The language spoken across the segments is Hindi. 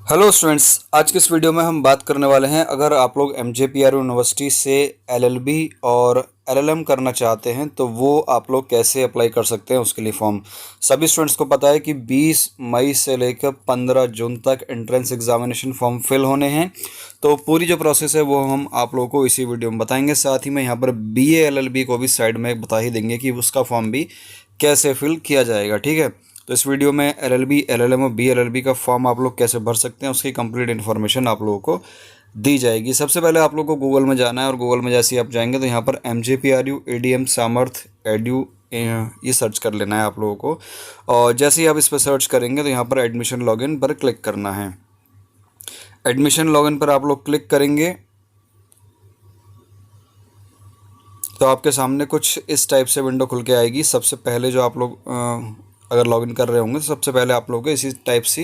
हेलो स्टूडेंट्स, आज के इस वीडियो में हम बात करने वाले हैं। अगर आप लोग एमजेपीआर यूनिवर्सिटी से एलएलबी और एलएलएम करना चाहते हैं तो वो आप लोग कैसे अप्लाई कर सकते हैं। उसके लिए फॉर्म सभी स्टूडेंट्स को पता है कि 20 मई से लेकर 15 जून तक एंट्रेंस एग्जामिनेशन फॉर्म फिल होने हैं। तो पूरी जो प्रोसेस है वो हम आप लोगों को इसी वीडियो में बताएंगे। साथ ही में यहाँ पर बीए एलएलबी को भी साइड में बता ही देंगे कि उसका फॉर्म भी कैसे फिल किया जाएगा। ठीक है, तो इस वीडियो में एलएलबी, एलएलएम और बीएलएलबी का फॉर्म आप लोग कैसे भर सकते हैं उसकी कंप्लीट इन्फॉर्मेशन आप लोगों को दी जाएगी। सबसे पहले आप लोगों को गूगल में जाना है और गूगल में जैसे ही आप जाएंगे तो यहाँ पर MJPRU ADM सामर्थ एड्यू ये सर्च कर लेना है आप लोगों को। और जैसे ही आप इस पर सर्च करेंगे तो यहाँ पर एडमिशन लॉगिन पर क्लिक करना है। एडमिशन लॉगिन पर आप लोग क्लिक करेंगे तो आपके सामने कुछ इस टाइप से विंडो खुल के आएगी। सबसे पहले जो आप लोग अगर लॉगिन कर रहे होंगे तो सबसे पहले आप लोगों को इसी टाइप सी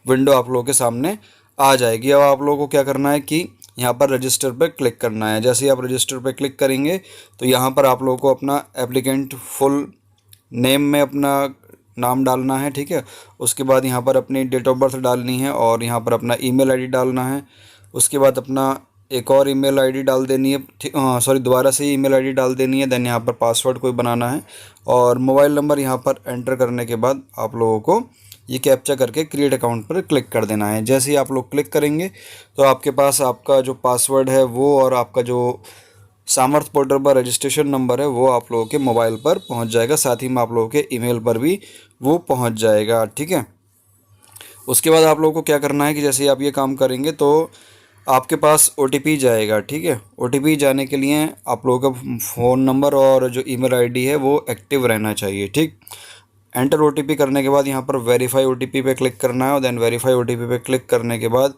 विंडो आप लोगों के सामने आ जाएगी। अब आप लोगों को क्या करना है कि यहाँ पर रजिस्टर पर क्लिक करना है। जैसे ही आप रजिस्टर पर क्लिक करेंगे तो यहाँ पर आप लोगों को अपना एप्लीकेंट फुल नेम में अपना नाम डालना है। ठीक है, उसके बाद यहाँ पर अपनी डेट ऑफ बर्थ डालनी है और यहाँ पर अपना ईमेल आईडी डालना है। उसके बाद अपना एक और ईमेल आईडी डाल देनी है, सॉरी दोबारा से ईमेल आईडी डाल देनी है। देन यहाँ पर पासवर्ड कोई बनाना है और मोबाइल नंबर यहाँ पर एंटर करने के बाद आप लोगों को ये कैप्चा करके क्रिएट अकाउंट पर क्लिक कर देना है। जैसे ही आप लोग क्लिक करेंगे तो आपके पास आपका जो पासवर्ड है वो और आपका जो सामर्थ पोर्टल पर रजिस्ट्रेशन नंबर है वो आप लोगों के मोबाइल पर पहुंच जाएगा। साथ ही में आप लोगों के ईमेल पर भी वो पहुंच जाएगा। ठीक है, उसके बाद आप लोगों को क्या करना है कि जैसे ही आप ये काम करेंगे तो आपके पास OTP जाएगा। ठीक है, OTP जाने के लिए आप लोगों का फ़ोन नंबर और जो ईमेल आईडी है वो एक्टिव रहना चाहिए। ठीक, एंटर OTP करने के बाद यहाँ पर वेरीफाई OTP पे क्लिक करना है और देन वेरीफाई OTP पे क्लिक करने के बाद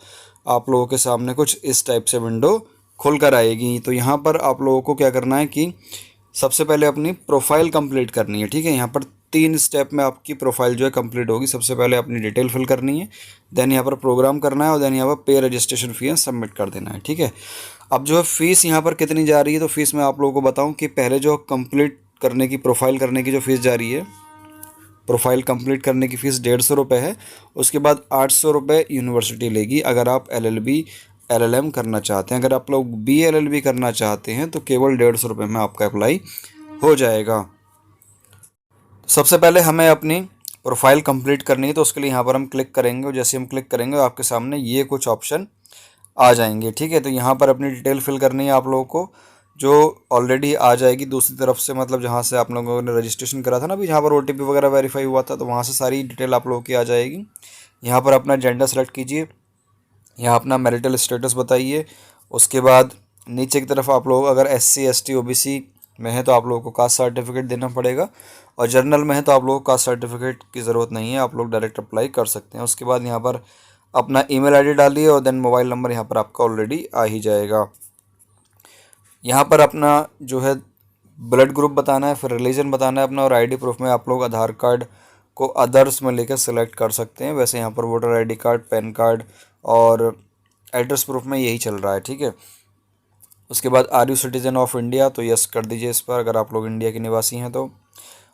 आप लोगों के सामने कुछ इस टाइप से विंडो खुल कर आएगी। तो यहाँ पर आप लोगों को क्या करना है कि सबसे पहले अपनी प्रोफाइल कंप्लीट करनी है। ठीक है, यहाँ पर 3 स्टेप में आपकी प्रोफाइल जो है कंप्लीट होगी। सबसे पहले अपनी डिटेल फिल करनी है, देन यहाँ पर प्रोग्राम करना है और देन यहाँ पर पे रजिस्ट्रेशन फी सबमिट कर देना है। ठीक है, अब जो है फीस यहाँ पर कितनी जा रही है तो फीस मैं आप लोगों को बताऊँ कि पहले जो कंप्लीट करने की प्रोफाइल करने की जो फीस जा रही है, प्रोफाइल कंप्लीट करने की फ़ीस 150 रुपये है। उसके बाद 800 रुपये यूनिवर्सिटी लेगी अगर आप LLB LLM करना चाहते हैं। अगर आप लोग BLLB करना चाहते हैं तो केवल 150 रुपये में आपका अप्लाई हो जाएगा। सबसे पहले हमें अपनी प्रोफाइल कंप्लीट करनी है तो उसके लिए यहाँ पर हम क्लिक करेंगे और जैसे हम क्लिक करेंगे तो आपके सामने ये कुछ ऑप्शन आ जाएंगे। ठीक है, तो यहाँ पर अपनी डिटेल फिल करनी है आप लोगों को, जो ऑलरेडी आ जाएगी दूसरी तरफ से, मतलब जहाँ से आप लोगों ने रजिस्ट्रेशन करा था ना, अभी जहाँ पर OTP वगैरह वेरीफाई हुआ था तो वहाँ से सारी डिटेल आप लोगों की आ जाएगी। यहाँ पर अपना जेंडर सेलेक्ट कीजिए, यहाँ अपना मैरिटल स्टेटस बताइए। उसके बाद नीचे की तरफ आप लोग अगर SC ST OBC में है तो आप लोगों को कास्ट सर्टिफिकेट देना पड़ेगा और जर्नल में है तो आप लोगों को कास्ट सर्टिफिकेट की ज़रूरत नहीं है, आप लोग डायरेक्ट अप्लाई कर सकते हैं। उसके बाद यहाँ पर अपना ईमेल आईडी डालिए और देन मोबाइल नंबर यहाँ पर आपका ऑलरेडी आ ही जाएगा। यहाँ पर अपना जो है ब्लड ग्रुप बताना है, फिर रिलीजन बताना है अपना, और ID प्रूफ में आप लोग आधार कार्ड को अदर्स में लेकर सेलेक्ट कर सकते हैं। वैसे यहाँ पर voter ID card, PAN card और एड्रेस प्रूफ में यही चल रहा है। ठीक है, उसके बाद are you citizen of India तो यस कर दीजिए इस पर, अगर आप लोग इंडिया के निवासी हैं तो।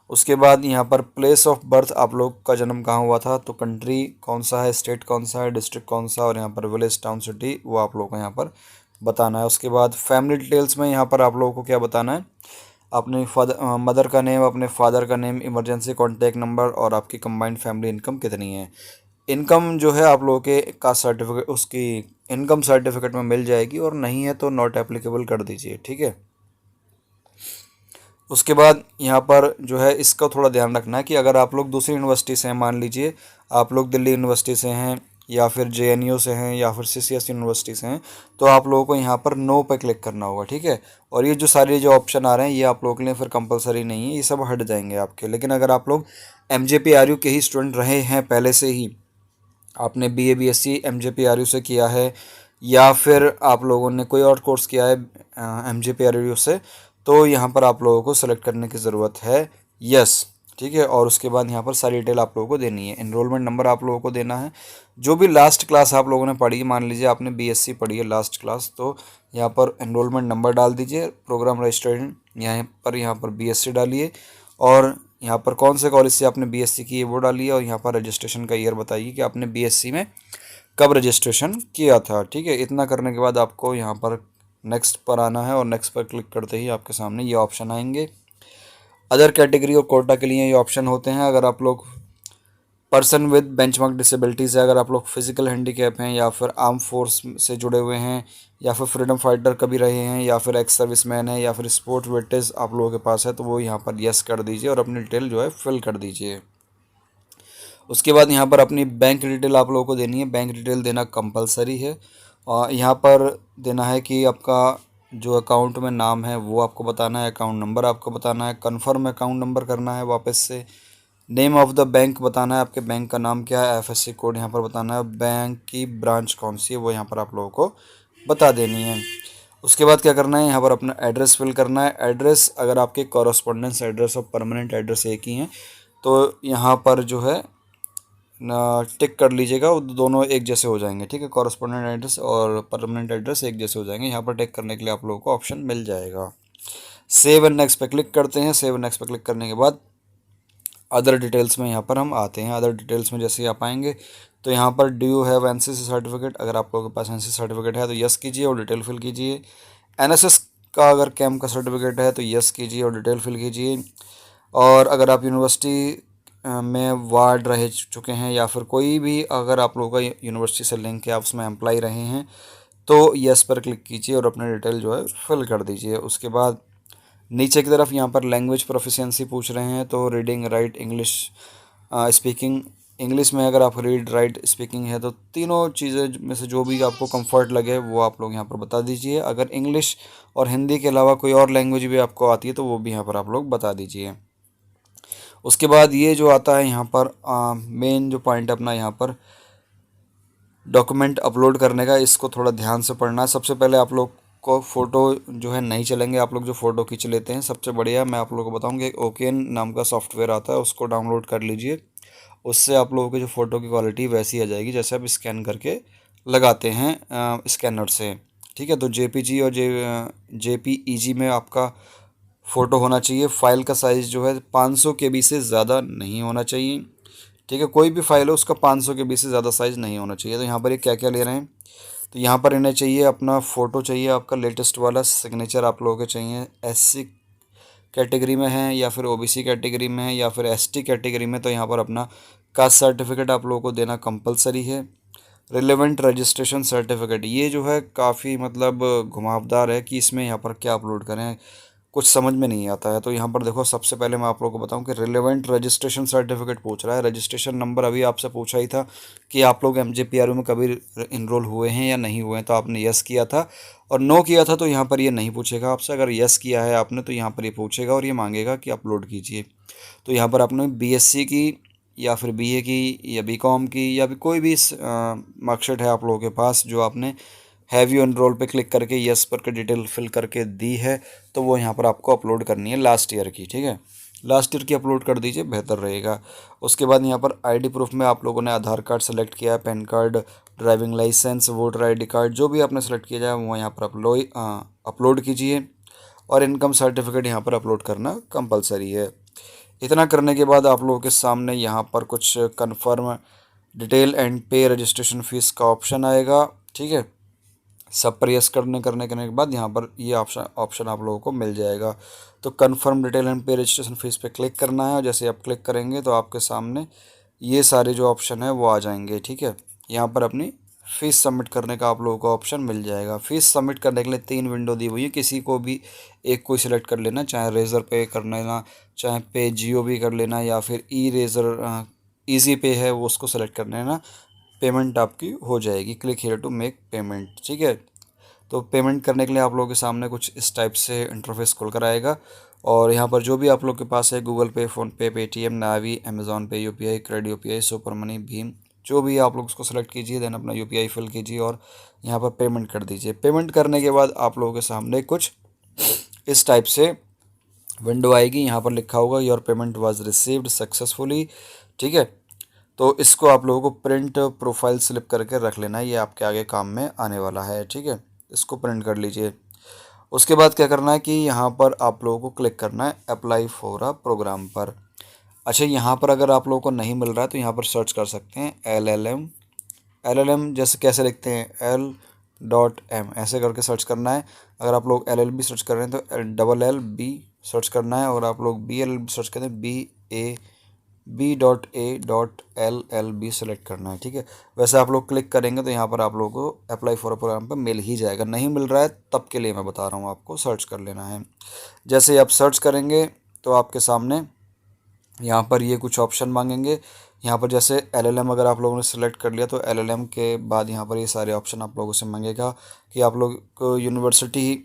उसके बाद यहाँ पर प्लेस ऑफ बर्थ, आप लोग का जन्म कहाँ हुआ था तो कंट्री कौन सा है, स्टेट कौन सा है, डिस्ट्रिक्ट कौन सा, और यहाँ पर विलेज, टाउन, सिटी वो आप लोग को यहाँ पर बताना है। उसके बाद फैमिली डिटेल्स में यहाँ पर आप लोगों को क्या बताना है, अपने मदर का नेम, अपने फादर का नेम, इमरजेंसी कॉन्टैक्ट नंबर और आपकी कंबाइंड फैमिली इनकम कितनी है। इनकम जो है आप लोगों के कास्ट सर्टिफिकेट उसकी इनकम सर्टिफिकेट में मिल जाएगी और नहीं है तो नॉट एप्लीकेबल कर दीजिए। ठीक है, उसके बाद यहाँ पर जो है इसका थोड़ा ध्यान रखना है कि अगर आप लोग दूसरी यूनिवर्सिटी से हैं, मान लीजिए आप लोग दिल्ली यूनिवर्सिटी से हैं या फिर JNU से हैं या फिर CCS यूनिवर्सिटी से हैं, तो आप लोगों को यहाँ पर नो पे क्लिक करना होगा। ठीक है, और ये जो सारे जो ऑप्शन आ रहे हैं ये आप लोगों के लिए फिर कंपलसरी नहीं है, ये सब हट जाएंगे आपके। लेकिन अगर आप लोग MJPRU के ही स्टूडेंट रहे हैं पहले से ही, आपने BA BSc MJPRU से किया है या फिर आप लोगों ने कोई और कोर्स किया है MJPRU से, तो यहाँ पर आप लोगों को सेलेक्ट करने की ज़रूरत है यस। ठीक है, और उसके बाद यहाँ पर सारी डिटेल आप लोगों को देनी है। एनरोलमेंट नंबर आप लोगों को देना है, जो भी लास्ट क्लास आप लोगों ने पढ़ी, मान लीजिए आपने BSc पढ़ी है लास्ट क्लास, तो यहाँ पर एनरोलमेंट नंबर डाल दीजिए। प्रोग्राम रजिस्ट्रेशन यहाँ पर BSc डालिए और यहाँ पर कौन से कॉलेज से आपने BSc की है वो डालिए और यहाँ पर रजिस्ट्रेशन का ईयर बताइए कि आपने BSc में कब रजिस्ट्रेशन किया था। ठीक है, इतना करने के बाद आपको यहाँ पर नेक्स्ट पर आना है और नेक्स्ट पर क्लिक करते ही आपके सामने ये ऑप्शन आएंगे। अदर कैटेगरी और कोटा के लिए ये ऑप्शन होते हैं। अगर आप लोग पर्सन विद बेंचमार्क डिसेबिलिटीज़ है, अगर आप लोग फिजिकल हैंडीकैप हैं या फिर आर्म फोर्स से जुड़े हुए हैं या फिर फ्रीडम फाइटर कभी रहे हैं या फिर एक्स सर्विसमैन है या फिर स्पोर्ट वेटेज आप लोगों के पास है, तो वो यहाँ पर यस कर दीजिए और अपनी डिटेल जो है फिल कर दीजिए। उसके बाद यहाँ पर अपनी बैंक डिटेल आप लोगों को देनी है। बैंक डिटेल देना कंपलसरी है और यहाँ पर देना है कि आपका जो अकाउंट में नाम है वो आपको बताना है, अकाउंट नंबर आपको बताना है, कंफर्म अकाउंट नंबर करना है वापस से, नेम ऑफ़ द बैंक बताना है, आपके बैंक का नाम क्या है, एफएससी कोड यहाँ पर बताना है, बैंक की ब्रांच कौन सी है वो यहाँ पर आप लोगों को बता देनी है। उसके बाद क्या करना है, यहाँ पर अपना एड्रेस फिल करना है। एड्रेस अगर आपके कॉरस्पॉन्डेंस एड्रेस और परमानेंट एड्रेस एक ही हैं तो यहाँ पर जो है टिक कर लीजिएगा, वो दोनों एक जैसे हो जाएंगे। ठीक है, कॉरस्पॉन्डेंट एड्रेस और परमानेंट एड्रेस एक जैसे हो जाएंगे। यहाँ पर टिक करने के लिए आप लोगों को ऑप्शन मिल जाएगा। सेव एंड नेक्स्ट पे क्लिक करते हैं। सेव एंड नेक्स्ट पे क्लिक करने के बाद अदर डिटेल्स में यहाँ पर हम आते हैं। अदर डिटेल्स में जैसे ही आप आएंगे तो यहाँ पर do you have NCC certificate, अगर आप लोगों के पास एनसीसी सर्टिफिकेट है तो यस कीजिए और डिटेल फिल कीजिए। एनएसएस का अगर कैंप का सर्टिफिकेट है तो यस कीजिए और डिटेल फिल कीजिए। और अगर आप यूनिवर्सिटी में वार्ड रह चुके हैं या फिर कोई भी अगर आप लोगों का यूनिवर्सिटी से लिंक है, आप उसमें अप्लाई रहे हैं तो यस पर क्लिक कीजिए और अपने डिटेल जो है फिल कर दीजिए। उसके बाद नीचे की तरफ यहाँ पर लैंग्वेज प्रोफिशिएंसी पूछ रहे हैं, तो reading right English speaking, English में अगर आप रीड राइट स्पीकिंग है तो तीनों चीज़ें में से जो भी आपको कंफर्ट लगे वो आप लोग यहाँ पर बता दीजिए। अगर इंग्लिश और हिंदी के अलावा कोई और लैंग्वेज भी आपको आती है तो वो भी यहाँ पर आप लोग बता दीजिए। उसके बाद ये जो आता है यहाँ पर मेन जो पॉइंट अपना यहाँ पर डॉक्यूमेंट अपलोड करने का, इसको थोड़ा ध्यान से पढ़ना है। सबसे पहले आप लोग को फ़ोटो जो है नहीं चलेंगे, आप लोग जो फ़ोटो खींच लेते हैं सबसे बढ़िया मैं आप लोगों को बताऊंगा, एक ओकेन नाम का सॉफ्टवेयर आता है, उसको डाउनलोड कर लीजिए। उससे आप लोगों की जो फ़ोटो की क्वालिटी वैसी आ जाएगी जैसे आप स्कैन करके लगाते हैं स्कैनर से। ठीक है, तो जेपीजी और जेपीईजी में आपका फ़ोटो होना चाहिए। फ़ाइल का साइज़ जो है 500 KB से ज़्यादा नहीं होना चाहिए। ठीक है, कोई भी फाइल हो उसका 500 KB से ज़्यादा साइज़ नहीं होना चाहिए। तो यहाँ पर ये क्या क्या ले रहे हैं, तो यहाँ पर इन्हें चाहिए अपना फ़ोटो चाहिए आपका लेटेस्ट वाला, सिग्नेचर आप लोगों के चाहिए, एससी कैटेगरी में है या फिर ओबीसी कैटेगरी में है या फिर एसटी कैटेगरी में तो यहाँ पर अपना कास्ट सर्टिफिकेट आप लोगों को देना कंपलसरी है। रिलेवेंट रजिस्ट्रेशन सर्टिफिकेट, ये जो है काफ़ी मतलब घुमावदार है कि इसमें यहाँ पर क्या अपलोड करें, कुछ समझ में नहीं आता है। तो यहाँ पर देखो, सबसे पहले मैं आप लोगों को बताऊं कि रिलेवेंट रजिस्ट्रेशन सर्टिफिकेट पूछ रहा है। रजिस्ट्रेशन नंबर अभी आपसे पूछा ही था कि आप लोग एमजेपीआरयू में कभी इनरोल हुए हैं या नहीं हुए हैं, तो आपने यस किया था और नो किया था तो यहाँ पर ये नहीं पूछेगा आपसे। अगर यस किया है आपने तो यहाँ पर ये पूछेगा और ये मांगेगा कि अपलोड कीजिए। तो यहाँ पर आपने बीएससी की या फिर बीए की या बीकॉम की या भी कोई भी मार्कशीट है आप लोगों के पास जो आपने हैव यू एनरोल पे क्लिक करके यस पर के डिटेल फिल करके दी है, तो वो यहाँ पर आपको अपलोड करनी है लास्ट ईयर की। ठीक है, लास्ट ईयर की अपलोड कर दीजिए, बेहतर रहेगा। उसके बाद यहाँ पर आईडी प्रूफ में आप लोगों ने आधार कार्ड सेलेक्ट किया है, PAN card, driving licence, voter ID card, जो भी आपने सेलेक्ट किया जाए वो यहाँ पर अपलोड कीजिए और इनकम सर्टिफिकेट यहाँ पर अपलोड करना कंपलसरी है। इतना करने के बाद आप लोगों के सामने यहाँ पर कुछ कन्फर्म डिटेल एंड पे रजिस्ट्रेशन फ़ीस का ऑप्शन आएगा। ठीक है, सब पर यस करने के बाद यहाँ पर ये ऑप्शन आप लोगों को मिल जाएगा। तो कन्फर्म डिटेल एंड पे रजिस्ट्रेशन फ़ीस पे क्लिक करना है और जैसे आप क्लिक करेंगे तो आपके सामने ये सारे जो ऑप्शन है वो आ जाएंगे। ठीक है, यहाँ पर अपनी फ़ीस सबमिट करने का आप लोगों को ऑप्शन मिल जाएगा। फ़ीस सबमिट करने के लिए 3 विंडो दी हुई है, किसी को भी एक कोई सिलेक्ट कर लेना, चाहे रेज़र पे कर लेना, चाहे पे जियो भी कर लेना या फिर ई रेज़र ईजी पे है वो उसको सेलेक्ट कर लेना। पेमेंट आपकी हो जाएगी, click here to make payment. ठीक है, तो पेमेंट करने के लिए आप लोगों के सामने कुछ इस टाइप से इंटरफेस खुल कर आएगा और यहाँ पर जो भी आप लोग के पास है गूगल पे, फ़ोनपे, पेटीएम, नावी, अमेज़ॉन पे, UPI, credit UPI, super money, Bhim, जो भी आप लोग उसको सेलेक्ट कीजिए, देन अपना यूपीआई फिल कीजिए और यहाँ पर पेमेंट कर दीजिए। पेमेंट करने के बाद आप लोगों के सामने कुछ इस टाइप से विंडो आएगी, यहाँ पर लिखा होगा your payment was received successfully. ठीक है, तो इसको आप लोगों को प्रिंट प्रोफाइल स्लिप करके रख लेना है, ये आपके आगे काम में आने वाला है। ठीक है, इसको प्रिंट कर लीजिए। उसके बाद क्या करना है कि यहाँ पर आप लोगों को क्लिक करना है अप्लाई फॉर अ प्रोग्राम पर। अच्छा, यहाँ पर अगर आप लोगों को नहीं मिल रहा है तो यहाँ पर सर्च कर सकते हैं LLM LLM जैसे कैसे लिखते हैं, L.M ऐसे करके सर्च करना है। अगर आप लोग LLB सर्च कर रहे हैं तो LLB सर्च करना है, और आप लोग BLLB सर्च करें B.A.B.A.LLB सेलेक्ट करना है, ठीक है। वैसे आप लोग क्लिक करेंगे तो यहाँ पर आप लोगों को अप्लाई फॉर अ प्रोग्राम पर मिल ही जाएगा। नहीं मिल रहा है तब के लिए मैं बता रहा हूँ, आपको सर्च कर लेना है। जैसे ही आप सर्च करेंगे तो आपके सामने यहाँ पर ये कुछ ऑप्शन मांगेंगे। यहाँ पर जैसे LLM अगर आप लोगों ने सेलेक्ट कर लिया तो LLM के बाद यहाँ पर ये सारे ऑप्शन आप लोगों से मांगेगा कि आप लोग को यूनिवर्सिटी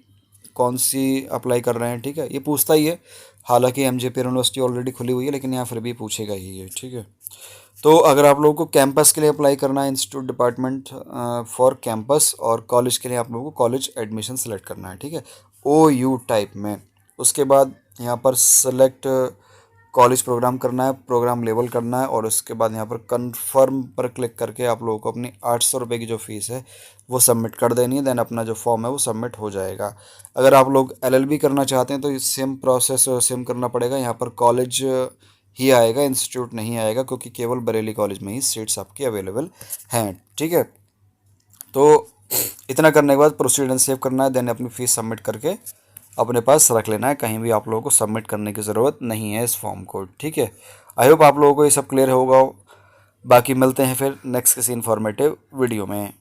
कौन सी अप्लाई कर रहे हैं, ठीक है। ये पूछता ही है, हालांकि MJP यूनिवर्सिटी ऑलरेडी खुली हुई है, लेकिन यहाँ फिर भी पूछेगा ही ये, ठीक है। तो अगर आप लोगों को कैंपस के लिए अप्लाई करना है, इंस्टीट्यूट डिपार्टमेंट फॉर कैंपस, और कॉलेज के लिए आप लोगों को कॉलेज एडमिशन सेलेक्ट करना है, ठीक है, OU टाइप में। उसके बाद यहाँ पर सेलेक्ट कॉलेज प्रोग्राम करना है, प्रोग्राम लेवल करना है, और उसके बाद यहाँ पर कन्फर्म पर क्लिक करके आप लोगों को अपनी 800 रुपये की जो फ़ीस है वो सबमिट कर देनी है। देन अपना जो फॉर्म है वो सबमिट हो जाएगा। अगर आप लोग LLB करना चाहते हैं तो सेम प्रोसेस सेम करना पड़ेगा। यहाँ पर कॉलेज ही आएगा, इंस्टीट्यूट नहीं आएगा, क्योंकि केवल बरेली कॉलेज में ही सीट्स आपकी अवेलेबल हैं, ठीक है। तो इतना करने के बाद प्रोसीड एंड सेव करना है। देन अपनी फ़ीस सबमिट करके अपने पास रख लेना है, कहीं भी आप लोगों को सबमिट करने की ज़रूरत नहीं है इस फॉर्म को, ठीक है। आई होप आप लोगों को ये सब क्लियर होगा। बाकी मिलते हैं फिर नेक्स्ट किसी इन्फॉर्मेटिव वीडियो में।